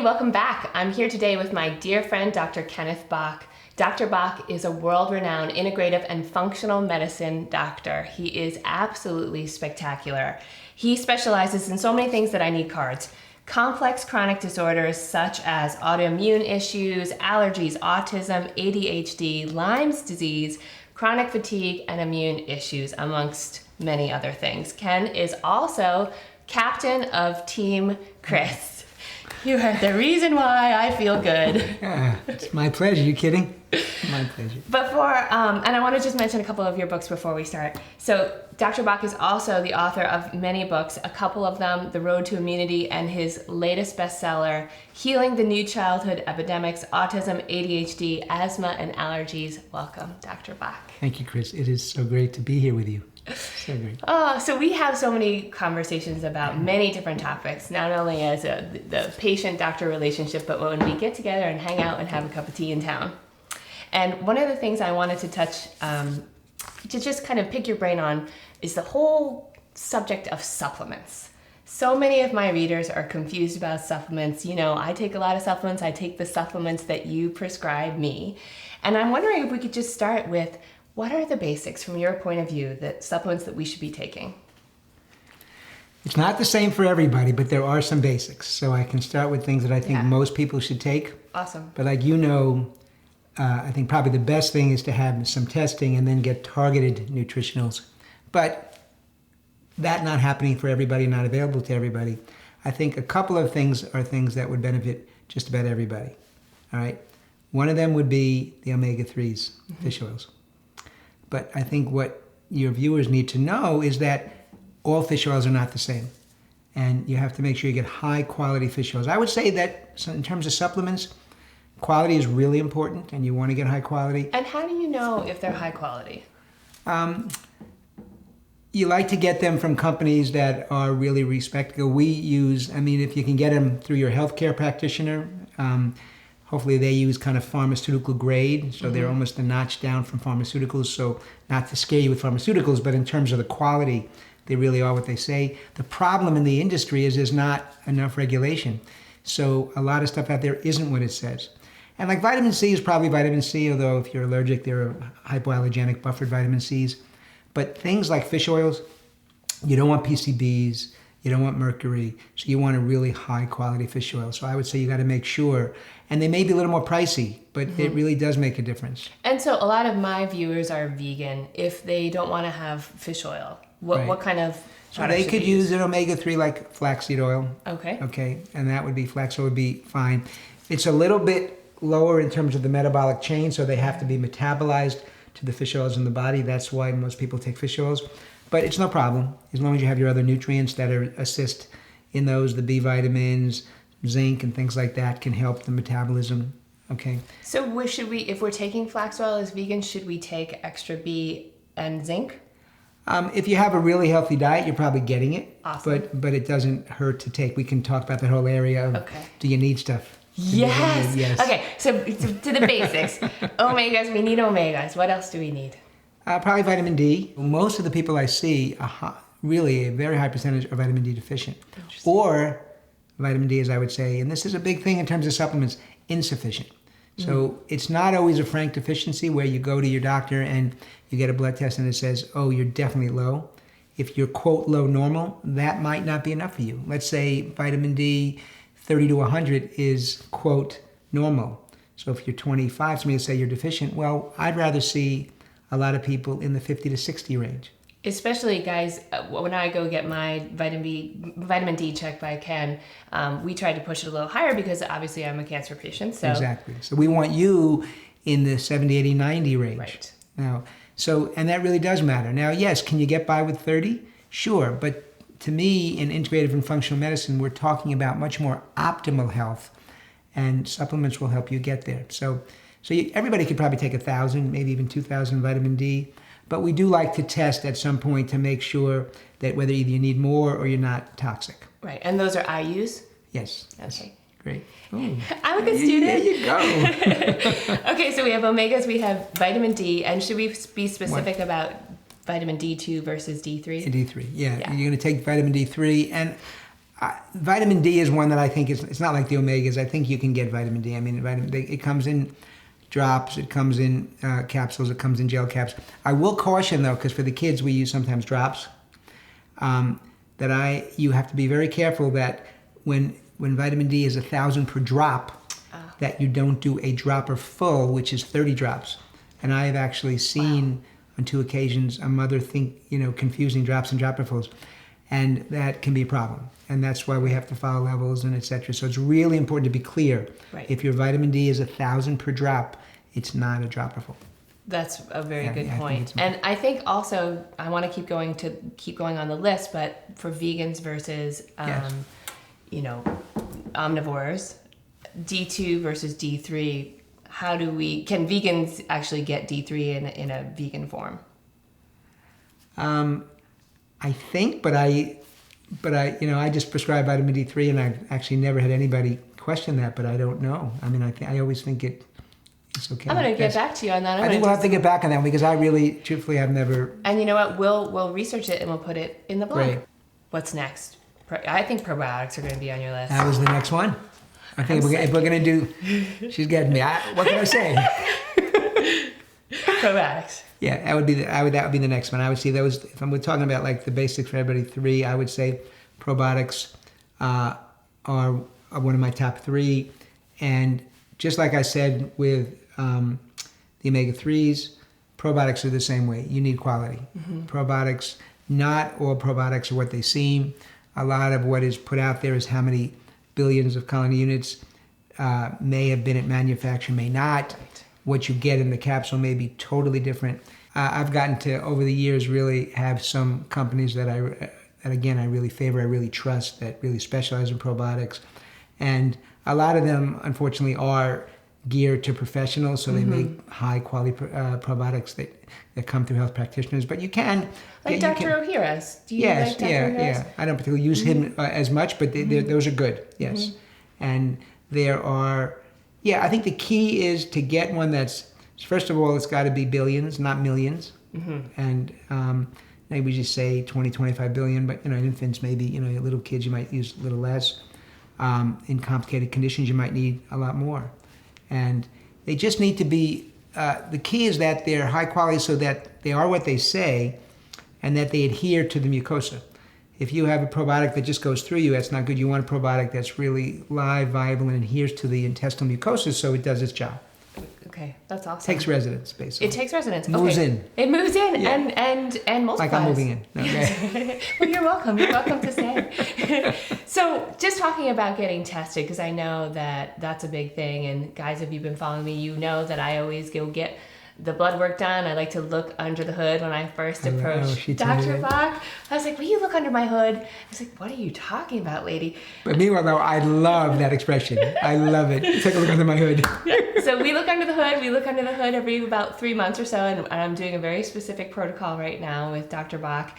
welcome back. I'm here today with my dear friend, Dr. Kenneth Bock. Dr. Bock is a world-renowned integrative and functional medicine doctor. He is absolutely spectacular. He specializes in so many things that I need cards. Complex chronic disorders such as autoimmune issues, allergies, autism, ADHD, Lyme's disease, chronic fatigue, and immune issues, amongst many other things. Ken is also captain of Team Kris. You are the reason why I feel good. Yeah, it's my pleasure. You kidding? My pleasure. And I want to just mention a couple of your books before we start. So Dr. Bock is also the author of many books, a couple of them, The Road to Immunity, and his latest bestseller, Healing the New Childhood Epidemics, Autism, ADHD, Asthma, and Allergies. Welcome, Dr. Bock. Thank you, Kris. It is so great to be here with you. So great. Oh, so we have so many conversations about many different topics, not only as the patient-doctor relationship, but when we get together and hang out and have a cup of tea in town. And one of the things I wanted to touch, to just kind of pick your brain on, is the whole subject of supplements. So many of my readers are confused about supplements. You know, I take a lot of supplements. I take the supplements that you prescribe me. And I'm wondering if we could just start with, what are the basics from your point of view, that supplements that we should be taking? It's not the same for everybody, but there are some basics. So I can start with things that I think most people should take. Awesome. But like you know, I think probably the best thing is to have some testing and then get targeted nutritionals. But that not happening for everybody, not available to everybody. I think a couple of things are things that would benefit just about everybody. All right. One of them would be the omega-3s, fish oils. But I think what your viewers need to know is that all fish oils are not the same. And you have to make sure you get high quality fish oils. I would say that in terms of supplements, quality is really important and you want to get high quality. And how do you know if they're high quality? You like to get them from companies that are really respectable. We use, if you can get them through your healthcare practitioner, hopefully they use kind of pharmaceutical grade, so they're almost a notch down from pharmaceuticals. So not to scare you with pharmaceuticals, but in terms of the quality, they really are what they say. The problem in the industry is there's not enough regulation. So a lot of stuff out there isn't what it says. And like vitamin C is probably vitamin C, although if you're allergic, there are hypoallergenic buffered vitamin Cs. But things like fish oils, you don't want PCBs, you don't want mercury, so you want a really high quality fish oil. So I would say you got to make sure, and they may be a little more pricey, but it really does make a difference. And so a lot of my viewers are vegan. If they don't want to have fish oil, what kind of So they could use an omega-3 like flaxseed oil. Okay. Okay, and that would be, flax oil would be fine. It's a little bit lower in terms of the metabolic chain, so they have to be metabolized to the fish oils in the body. That's why most people take fish oils. But it's no problem, as long as you have your other nutrients that assist in those, the B vitamins, zinc and things like that can help the metabolism, okay? So should we, if we're taking flax oil as vegan, should we take extra B and zinc? If you have a really healthy diet, you're probably getting it. Awesome. But it doesn't hurt to take. We can talk about that whole area of, do you need stuff? Yes. Yes. Okay, so to the basics. Omegas, we need omegas. What else do we need? Probably vitamin D. Most of the people I see, really a very high percentage are vitamin D deficient. Or vitamin D, as I would say, and this is a big thing in terms of supplements, insufficient. So it's not always a frank deficiency where you go to your doctor and you get a blood test and it says, oh, you're definitely low. If you're, quote, low normal, that might not be enough for you. Let's say vitamin D 30 to 100 is, quote, normal. So if you're 25, somebody will say you're deficient. Well, I'd rather see a lot of people in the 50 to 60 range. Especially, guys, when I go get my vitamin D checked by Ken, we try to push it a little higher because obviously I'm a cancer patient. So exactly. So we want you in the 70, 80, 90 range. Right. Now, and that really does matter. Now, yes, can you get by with 30? Sure. But to me, in integrative and functional medicine, we're talking about much more optimal health, and supplements will help you get there. So everybody could probably take 1,000, maybe even 2,000 vitamin D. But we do like to test at some point to make sure that whether either you need more or you're not toxic. Right, and those are IUs? Yes. Okay. Great. Ooh. I'm a good student. There you go. Okay, so we have omegas, we have vitamin D, and should we be specific about vitamin D2 versus D3? D3, yeah. You're going to take vitamin D3, and Vitamin D is one that I think it's not like the omegas. I think you can get vitamin D. I mean, it comes in drops, it comes in capsules, it comes in gel caps. I will caution though, because for the kids we use sometimes drops. You have to be very careful that when vitamin D is 1,000 per drop, that you don't do a dropper full, which is 30 drops. And I have actually seen on 2 occasions a mother confusing drops and dropperfuls, and that can be a problem. And that's why we have to follow levels and etc. So it's really important to be clear. Right. If your vitamin D is 1,000 per drop, it's not a dropperful. That's a very good point. And I think also I want to keep going on the list, but for vegans versus omnivores, D2 versus D3, can vegans actually get D3 in a vegan form? I think, but I just prescribe vitamin D3, and I've actually never had anybody question that, but I don't know. I mean, I always think it's okay. I'm going to get back to you on that. I think we'll have to get back on that because I really, truthfully, I've never. And you know what? We'll research it and we'll put it in the blog. Great. What's next? I think probiotics are going to be on your list. That was the next one. I think if we're going to do, she's getting me. What can I say? Probiotics. Yeah, that would be the next one. I would see those. If we're talking about like the basics for everybody, 3, I would say probiotics are one of my top 3. And just like I said with the omega-3s, probiotics are the same way. You need quality. Mm-hmm. Probiotics, not all probiotics are what they seem. A lot of what is put out there is how many billions of colony units may have been at manufacture, may not. Right. What you get in the capsule may be totally different. I've gotten to, over the years, really have some companies that I really favor, I really trust, that really specialize in probiotics. And a lot of them, unfortunately, are geared to professionals, so they make high-quality probiotics that come through health practitioners. But you can... Like Dr. O'Hara's. Do you like Dr. O'Hara's? Yeah. I don't particularly use him as much, but those are good, yes. Mm-hmm. And there are... Yeah, I think the key is to get one that's... First of all, it's got to be billions, not millions. Mm-hmm. And maybe we just say 20, 25 billion, but, infants, maybe, little kids, you might use a little less. In complicated conditions, you might need a lot more. And they just need to be, the key is that they're high quality so that they are what they say and that they adhere to the mucosa. If you have a probiotic that just goes through you, that's not good. You want a probiotic that's really live, viable, and adheres to the intestinal mucosa so it does its job. Okay, that's awesome. Takes residence, basically. It takes residence. Moves in. It moves in yeah. and multiplies. Like I'm moving in. Okay. Well, you're welcome. You're welcome to stay. So just talking about getting tested, because I know that that's a big thing. And guys, if you've been following me, you know that I always go get the blood work done. I like to look under the hood when I first approached Dr. Bock. I was like, will you look under my hood? I was like, what are you talking about, lady? But meanwhile, though, I love that expression. I love it. Take a look under my hood. So we look under the hood. We look under the hood every about 3 months or so. And I'm doing a very specific protocol right now with Dr. Bock.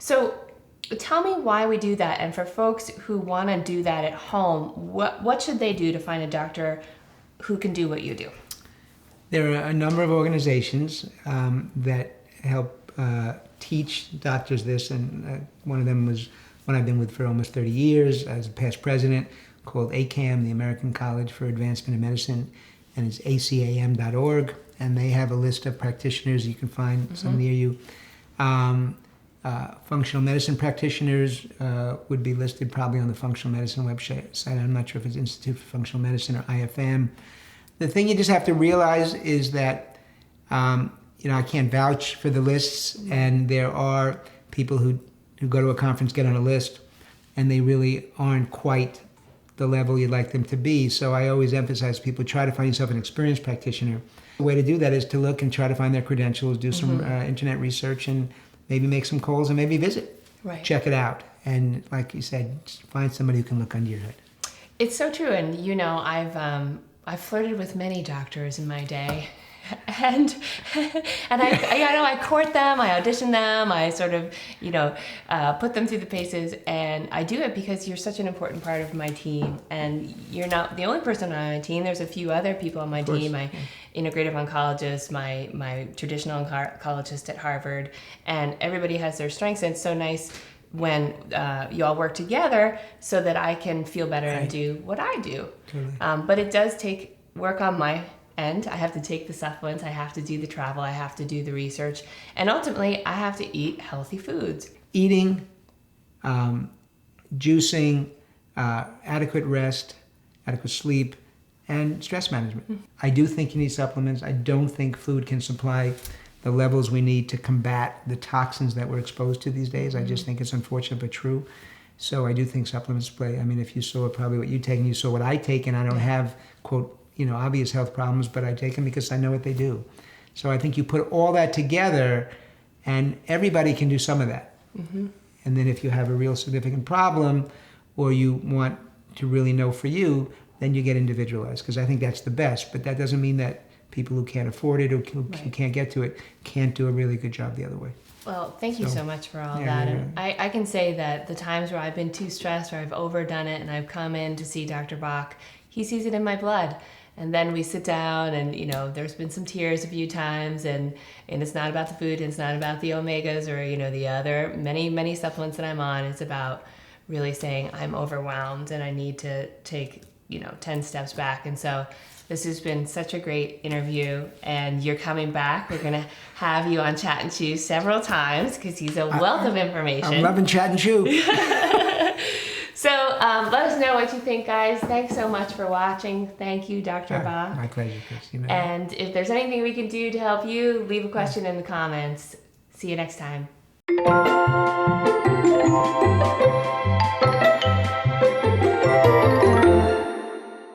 So tell me why we do that. And for folks who want to do that at home, what should they do to find a doctor who can do what you do? There are a number of organizations that help teach doctors this, and one of them was one I've been with for almost 30 years as a past president, called ACAM, the American College for Advancement in Medicine, and it's acam.org, and they have a list of practitioners. You can find some near you. Functional medicine practitioners would be listed probably on the functional medicine website. I'm not sure if it's Institute for Functional Medicine or IFM. The thing you just have to realize is that, I can't vouch for the lists, and there are people who go to a conference, get on a list, and they really aren't quite the level you'd like them to be. So I always emphasize people try to find yourself an experienced practitioner. The way to do that is to look and try to find their credentials, do some internet research, and maybe make some calls and maybe visit. Right. Check it out. And like you said, find somebody who can look under your hood. It's so true. And, I've flirted with many doctors in my day, and I court them, I audition them, I sort of, put them through the paces, and I do it because you're such an important part of my team, and you're not the only person on my team. There's a few other people on my team, my integrative oncologist, my traditional oncologist at Harvard, and everybody has their strengths, and it's so nice when you all work together so that I can feel better and Right. do what I do. Totally. But it does take work on my end. I have to take the supplements, I have to do the travel, I have to do the research, and ultimately I have to eat healthy foods. Eating, juicing, adequate rest, adequate sleep, and stress management. I do think you need supplements. I don't think food can supply the levels we need to combat the toxins that we're exposed to these days. I just think it's unfortunate but true. So I do think supplements play. I mean, if you saw probably what you take and you saw what I take, and I don't have, quote, obvious health problems, but I take them because I know what they do. So I think you put all that together, and everybody can do some of that. And then if you have a real significant problem, or you want to really know for you, then you get individualized, because I think that's the best. But that doesn't mean that people who can't afford it or who can't get to it can't do a really good job the other way. Well, thank you so much for all Yeah, that. yeah, And I can say that the times where I've been too stressed or I've overdone it and I've come in to see Dr. Bock, he sees it in my blood. And then we sit down and, there's been some tears a few times, and it's not about the food, and it's not about the omegas or, the other many, many supplements that I'm on. It's about really saying I'm overwhelmed and I need to take, 10 steps back. And so this has been such a great interview, and you're coming back. We're going to have you on Chat and Chew several times because he's a wealth of information. I'm loving Chat and Chew. So let us know what you think, guys. Thanks so much for watching. Thank you, Dr. Bock. My pleasure, Kris. And if there's anything we can do to help you, leave a question in the comments. See you next time.